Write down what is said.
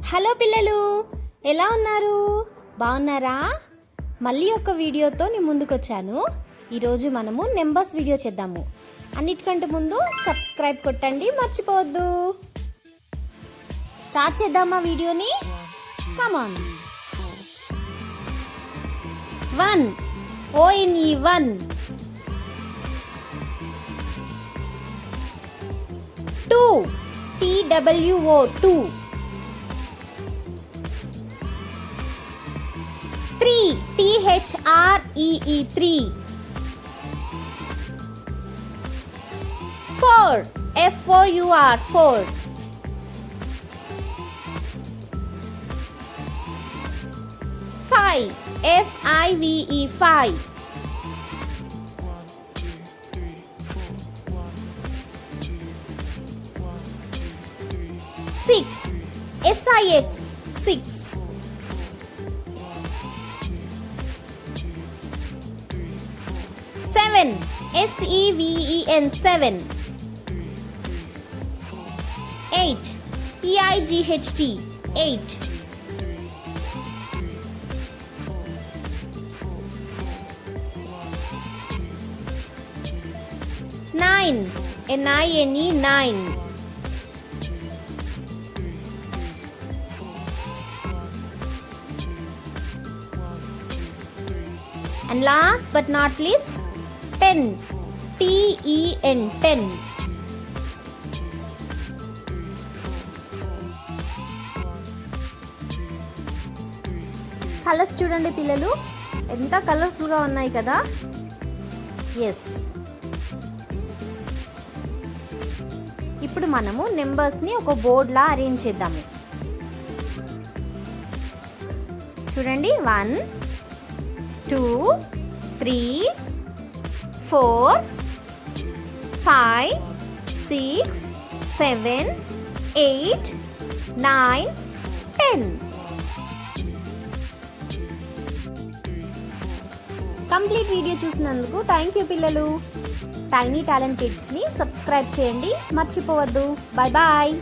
Hello పిల్లలు, ఎలా ఉన్నారు? బాగున్నారా? మళ్ళీ ఒక వీడియోతో నేను ముందుకు వచ్చాను. ఈరోజు మనము నెంబర్స్ వీడియో చేద్దాము. అన్నిటికంటే ముందు సబ్స్క్రైబ్ కొట్టండి, మర్చిపోవద్దు. స్టార్ట్ చేద్దామా వీడియోని? కమాన్. 1 ONE 1. 2 TWO 2. 3 THREE 3. 4 FOUR 4. 5 FIVE 5. 6 SIX 6. 7 SEVEN 7. 8 EIGHT 8. 9 NINE 9. 'And last but not least, 10 TEN 10. Colours చూడండి పిల్లలు, ఎంత కలర్ఫుల్గా ఉన్నాయి కదా. ఎస్, ఇప్పుడు మనము నెంబర్స్ని ఒక బోర్డ్లా అరేంజ్ చేద్దాము. చూడండి, 1 2 3 4 5 6 7 8 9 10. కంప్లీట్ వీడియో చూసినందుకు థ్యాంక్ యూ పిల్లలు. టైనీ టాలెంట్ కిడ్స్ని సబ్స్క్రైబ్ చేయండి, మర్చిపోవద్దు. Bye bye.